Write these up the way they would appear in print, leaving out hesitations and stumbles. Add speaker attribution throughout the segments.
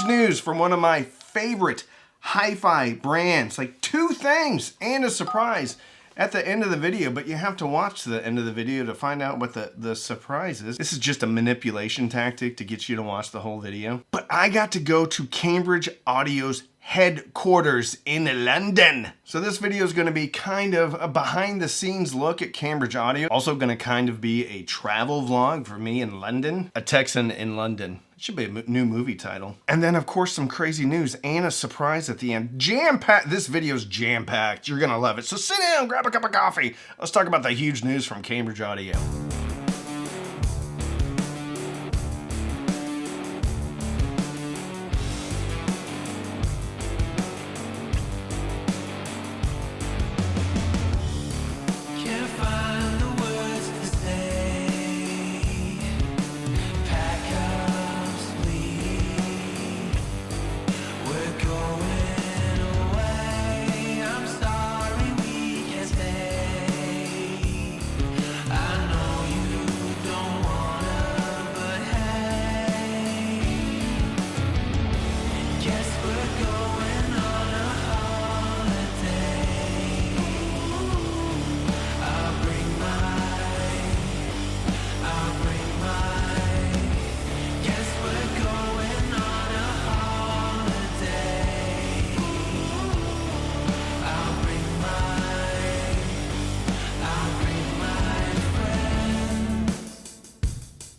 Speaker 1: news from one of my favorite hi-fi brands. Like 2 things and a surprise at the end of the video, but you have to watch the end of the video to find out what the surprise is. This is just a manipulation tactic to get you to watch the whole video. But I got to go to Cambridge Audio's headquarters in London. So this video is going to be kind of a behind the scenes look at Cambridge Audio. Also going to kind of be a travel vlog for me in London. A Texan in London. It should be a new movie title. And then of course some crazy news and a surprise at the end. Jam-packed. This video is jam-packed. You're gonna love it. So sit down, grab a cup of coffee. Let's talk about the huge news from Cambridge Audio.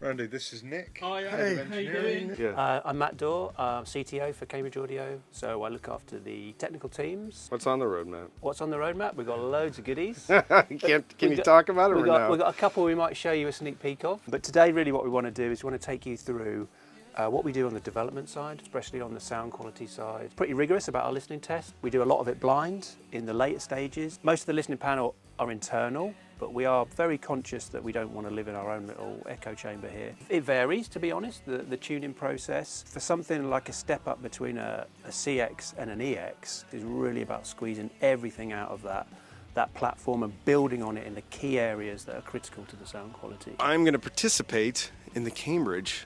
Speaker 2: Randy, this is Nick.
Speaker 3: Hi,
Speaker 1: Hey.
Speaker 3: how you doing?
Speaker 2: Yeah.
Speaker 3: I'm Matt Dorr, CTO for Cambridge Audio, so I look after the technical teams.
Speaker 2: What's on the roadmap?
Speaker 3: What's on the roadmap? We've got loads of goodies.
Speaker 2: Can you talk about it or
Speaker 3: We've
Speaker 2: no?
Speaker 3: got a couple we might show you a sneak peek of. But today really what we want to do is we want to take you through what we do on the development side, especially on the sound quality side. Pretty rigorous about our listening test. We do a lot of it blind in the later stages. Most of the listening panel are internal, but we are very conscious that we don't want to live in our own little echo chamber here. It varies, to be honest, the tuning process. For something like a step up between a CX and an EX is really about squeezing everything out of that platform and building on it in the key areas that are critical to the sound quality.
Speaker 2: I'm going to participate in the Cambridge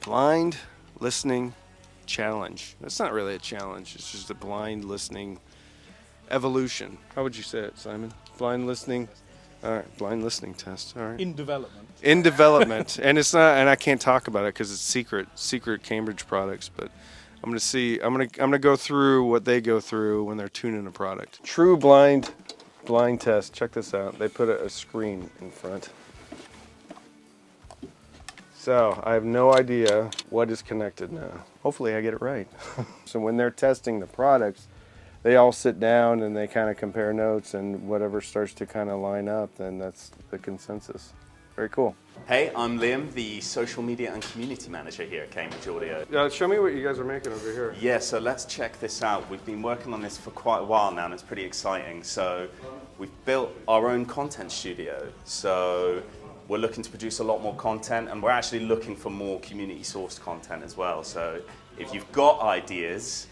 Speaker 2: Blind Listening Challenge. That's not really a challenge, it's just a blind listening evolution. How would you say it, Simon? Blind listening? All right, blind listening test. All right.
Speaker 4: In development.
Speaker 2: In development, and it's not, and I can't talk about it because it's secret Cambridge products. But I'm gonna see. I'm gonna go through what they go through when they're tuning a product. True blind test. Check this out. They put a screen in front. So I have no idea what is connected now. Hopefully I get it right. So when they're testing the products, they all sit down and they kind of compare notes, and whatever starts to kind of line up, then that's the consensus. Very cool.
Speaker 5: Hey, I'm Liam, the social media and community manager here at Cambridge Audio.
Speaker 2: Show me what you guys are making over here.
Speaker 5: Yeah, so let's check this out. We've been working on this for quite a while now and it's pretty exciting. So we've built our own content studio. So we're looking to produce a lot more content, and we're actually looking for more community sourced content as well. So if you've got ideas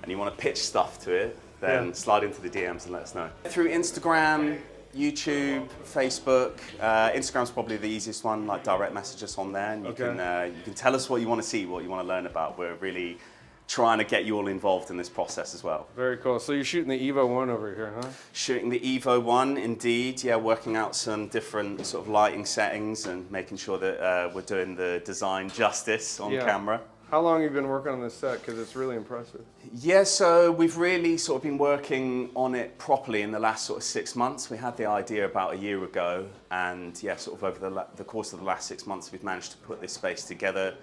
Speaker 5: and you want to pitch stuff to it, then slide into the DMs and let us know. Through Instagram, YouTube, Facebook. Instagram's probably the easiest one, like direct message us on there, and you can tell us what you want to see, what you want to learn about. We're really trying to get you all involved in this process as well.
Speaker 2: Very cool. So you're shooting the Evo 1 over here, huh?
Speaker 5: Shooting the Evo 1, indeed. Yeah, working out some different sort of lighting settings and making sure that we're doing the design justice on camera.
Speaker 2: How long have you been working on this set? Because it's really impressive.
Speaker 5: Yeah, so we've really sort of been working on it properly in the last sort of 6 months. We had the idea about a year ago, and yeah, sort of over the course of the last 6 months, we've managed to put this space together,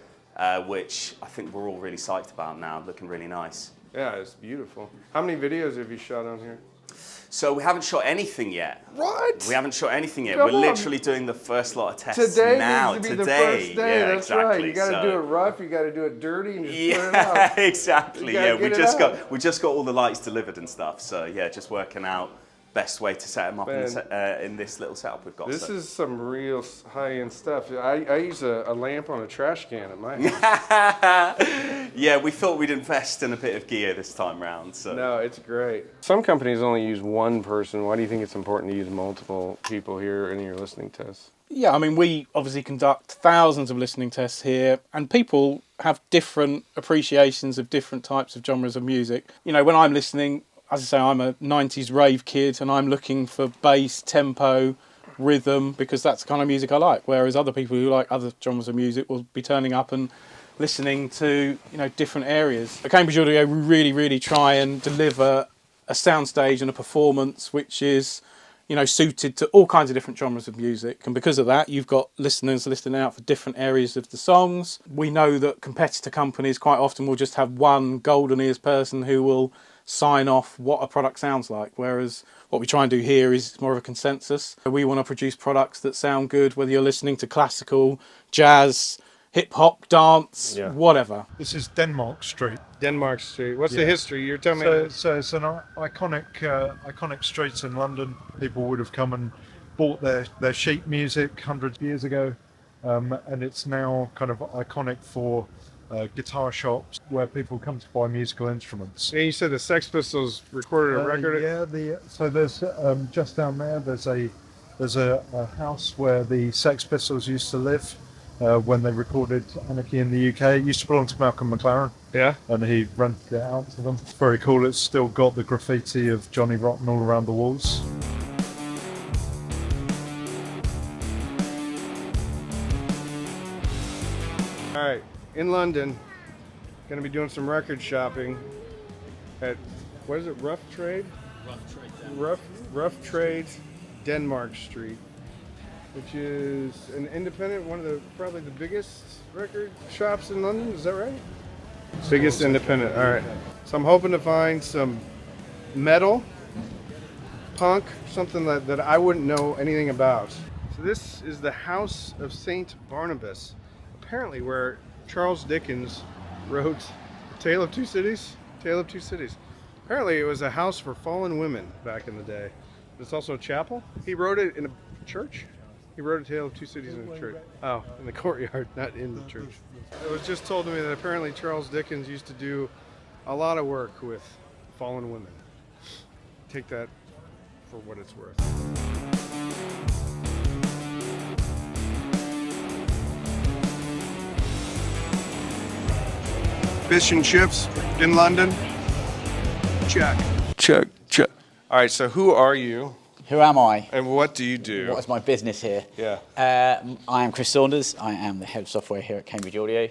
Speaker 5: which I think we're all really psyched about now, looking really nice.
Speaker 2: Yeah, it's beautiful. How many videos have you shot on here?
Speaker 5: So we haven't shot anything yet.
Speaker 2: What?
Speaker 5: We haven't shot anything yet.
Speaker 2: Come
Speaker 5: We're
Speaker 2: on.
Speaker 5: literally doing the first lot of tests
Speaker 2: Today
Speaker 5: now.
Speaker 2: needs to be the first day.
Speaker 5: Yeah,
Speaker 2: That's
Speaker 5: exactly.
Speaker 2: right. You got to do it rough. You got to do it dirty, and just put it
Speaker 5: Yeah,
Speaker 2: out.
Speaker 5: exactly.
Speaker 2: You gotta
Speaker 5: Yeah, we
Speaker 2: get it
Speaker 5: just
Speaker 2: out.
Speaker 5: got all the lights delivered and stuff. So yeah, just working out best way to set them up in this little setup we've got.
Speaker 2: This is some real high-end stuff. I use a lamp on a trash can at my house.
Speaker 5: Yeah, we thought we'd invest in a bit of gear this time round. So
Speaker 2: No, it's great. Some companies only use one person. Why do you think it's important to use multiple people here in your listening tests?
Speaker 4: Yeah, I mean, we obviously conduct thousands of listening tests here, and people have different appreciations of different types of genres of music. You know, when I'm listening, as I say, I'm a 90s rave kid, and I'm looking for bass, tempo, rhythm, because that's the kind of music I like. Whereas other people who like other genres of music will be turning up and listening to, you know, different areas. At Cambridge Audio, we really try and deliver a soundstage and a performance which is, you know, suited to all kinds of different genres of music. And because of that, you've got listeners listening out for different areas of the songs. We know that competitor companies quite often will just have one golden ears person who will sign off what a product sounds like, whereas what we try and do here is more of a consensus. We want to produce products that sound good, whether you're listening to classical, jazz, hip-hop, dance, whatever.
Speaker 6: This is Denmark Street.
Speaker 2: Denmark Street. What's the history? You're telling me.
Speaker 6: So it's an iconic street in London. People would have come and bought their sheet music 100 years ago, and it's now kind of iconic for guitar shops where people come to buy musical instruments.
Speaker 2: And you said the Sex Pistols recorded a record.
Speaker 6: So there's just down there. There's a house where the Sex Pistols used to live. When they recorded Anarchy in the UK. It used to belong to Malcolm McLaren.
Speaker 2: Yeah.
Speaker 6: And he rented it out to them. It's very cool. It's still got the graffiti of Johnny Rotten all around the walls.
Speaker 2: All right, in London, going to be doing some record shopping at, what is it, Rough Trade? Rough Trade, Denmark Street, which is an independent, one of the probably the biggest record shops in London. Is that right? Biggest independent. All right. So I'm hoping to find some metal, punk, something that I wouldn't know anything about. So this is the House of St. Barnabas, apparently where Charles Dickens wrote Tale of Two Cities. Tale of Two Cities. Apparently it was a house for fallen women back in the day. But it's also a chapel. He wrote it in a church. He wrote A Tale of Two Cities in a church. Oh, in the courtyard, not in the church. It was just told to me that apparently Charles Dickens used to do a lot of work with fallen women. Take that for what it's worth. Fish and chips in London? Check. Check. All right, so who are you?
Speaker 7: Who am I?
Speaker 2: And what do you do?
Speaker 7: What is my business here?
Speaker 2: Yeah.
Speaker 7: I am Chris Saunders. I am the head of software here at Cambridge Audio.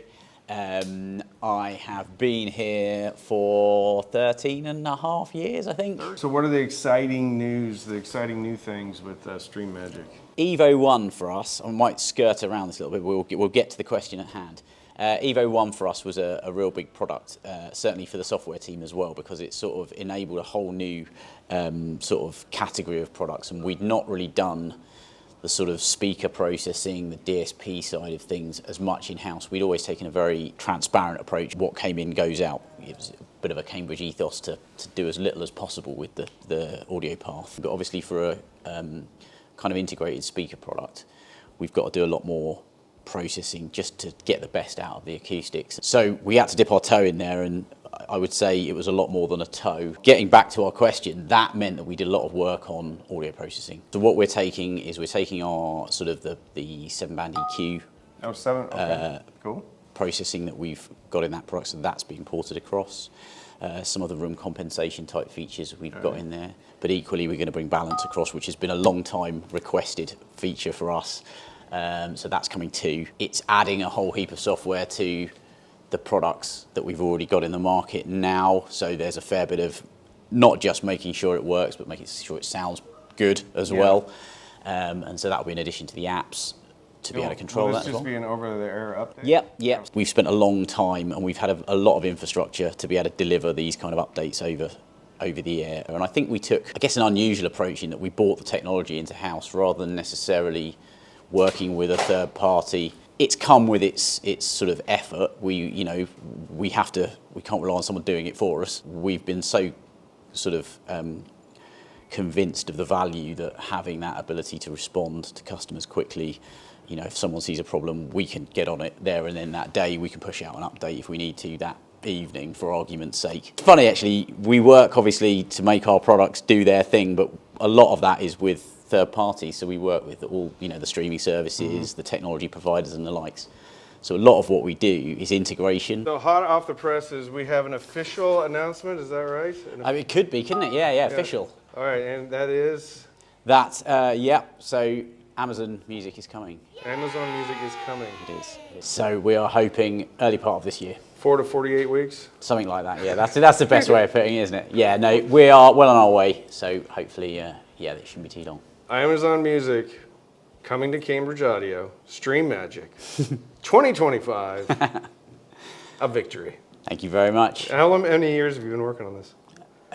Speaker 7: I have been here for 13 and a half years, I think.
Speaker 2: So what are the exciting new things with Stream Magic?
Speaker 7: Evo 1 for us, I might skirt around this a little bit, we'll get to the question at hand. Evo 1 for us was a real big product, certainly for the software team as well, because it sort of enabled a whole new sort of category of products, and we'd not really done the sort of speaker processing, the DSP side of things as much in-house. We'd always taken a very transparent approach. What came in goes out. It was a bit of a Cambridge ethos to do as little as possible with the audio path. But obviously for a kind of integrated speaker product, we've got to do a lot more processing just to get the best out of the acoustics. So we had to dip our toe in there, and I would say it was a lot more than a toe. Getting back to our question, that meant that we did a lot of work on audio processing. So what we're taking is our sort of the 7-band EQ.
Speaker 2: Oh, 7, okay, cool.
Speaker 7: Processing that we've got in that product, so that's being ported across. Some of the room compensation type features we've got in there. But equally, we're going to bring balance across, which has been a long time requested feature for us. So that's coming too. It's adding a whole heap of software to the products that we've already got in the market now. So there's a fair bit of not just making sure it works, but making sure it sounds good as well. And so that'll be in addition to the apps to be able to control that as well.
Speaker 2: Will this just be an over-the-air update?
Speaker 7: Yep. We've spent a long time and we've had a lot of infrastructure to be able to deliver these kind of updates over the air. And I think we took, I guess, an unusual approach in that we brought the technology into house rather than necessarily working with a third party. It's come with its sort of effort. We can't rely on someone doing it for us. We've been so sort of convinced of the value that having that ability to respond to customers quickly, if someone sees a problem, we can get on it there and then that day. We can push out an update if we need to that evening, for argument's sake. It's funny actually, we work obviously to make our products do their thing, but a lot of that is with third parties, so we work with all, you know, the streaming services, the technology providers and the likes. So a lot of what we do is integration.
Speaker 2: So hot off the presses, we have an official announcement. Is that right?
Speaker 7: I mean, it could be, couldn't it? Yeah, official.
Speaker 2: All right, and that is
Speaker 7: That, yeah, so Amazon Music is coming.
Speaker 2: Amazon Music is coming.
Speaker 7: It is. So we are hoping early part of this year.
Speaker 2: 4 to 48 weeks.
Speaker 7: Something like that, yeah. That's the best way of putting it, isn't it? Yeah, no, we are well on our way. So hopefully, yeah, it shouldn't be too long.
Speaker 2: Amazon Music coming to Cambridge Audio. Stream Magic 2025. A victory.
Speaker 7: Thank you very much.
Speaker 2: How many years have you been working on this?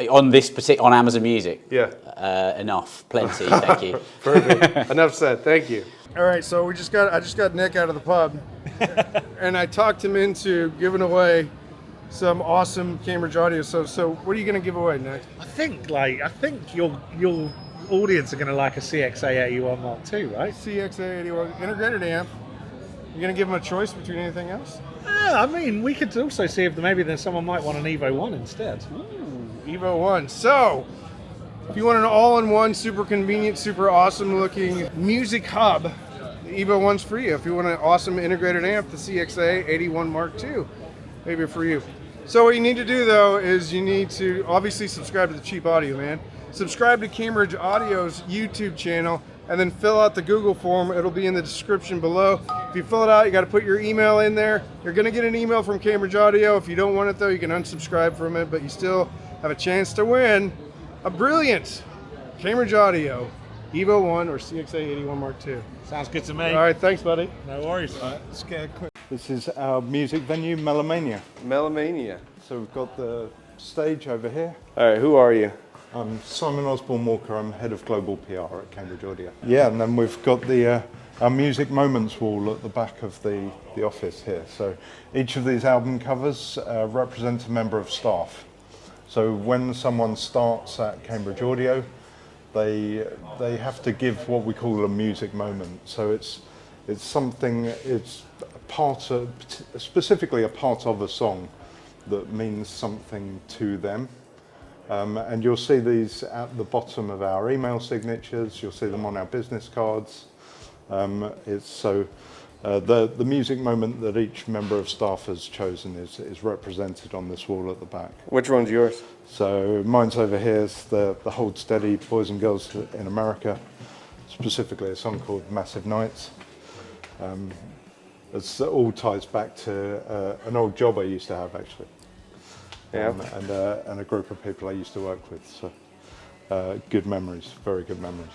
Speaker 7: On this particular, on Amazon Music?
Speaker 2: Yeah.
Speaker 7: Enough, plenty, thank you.
Speaker 2: Perfect. Enough said. Thank you. All right, so I just got Nick out of the pub, and I talked him into giving away some awesome Cambridge Audio. So what are you going to give away, Nick?
Speaker 8: I think your audience are going to like a CXA81 Mark II, right?
Speaker 2: CXA81 integrated amp. You going to give them a choice between anything else?
Speaker 8: Yeah, I mean, we could also see if maybe there's someone might want an Evo 1 instead.
Speaker 2: Evo 1. So, if you want an all-in-one, super convenient, super awesome looking music hub, the Evo 1's for you. If you want an awesome integrated amp, the CXA81 Mark II, maybe for you. So what you need to do though is you need to obviously subscribe to the Cheap Audio Man. Subscribe to Cambridge Audio's YouTube channel and then fill out the Google form. It'll be in the description below. If you fill it out, you got to put your email in there. You're going to get an email from Cambridge Audio. If you don't want it though, you can unsubscribe from it, but you still have a chance to win a brilliant Cambridge Audio Evo 1 or CXA81 Mark II.
Speaker 8: Sounds good to me.
Speaker 2: All right, thanks, buddy.
Speaker 8: No worries.
Speaker 6: Let's get a quick. This is our music venue, Melomania.
Speaker 2: Melomania.
Speaker 6: So we've got the stage over here.
Speaker 2: All right, who are you?
Speaker 6: I'm Simon Osborne Walker. I'm head of global PR at Cambridge Audio. Yeah, and then we've got the our Music Moments wall at the back of the office here. So each of these album covers represents a member of staff. So when someone starts at Cambridge Audio, they have to give what we call a music moment. So it's something, it's a part of, specifically a part of a song that means something to them. And you'll see these at the bottom of our email signatures. You'll see them on our business cards. The music moment that each member of staff has chosen is represented on this wall at the back.
Speaker 2: Which one's yours?
Speaker 6: So mine's over here is the Hold Steady Boys and Girls in America, specifically a song called Massive Nights. It all ties back to an old job I used to have actually.
Speaker 2: Yeah.
Speaker 6: And a group of people I used to work with. So good memories, very good memories.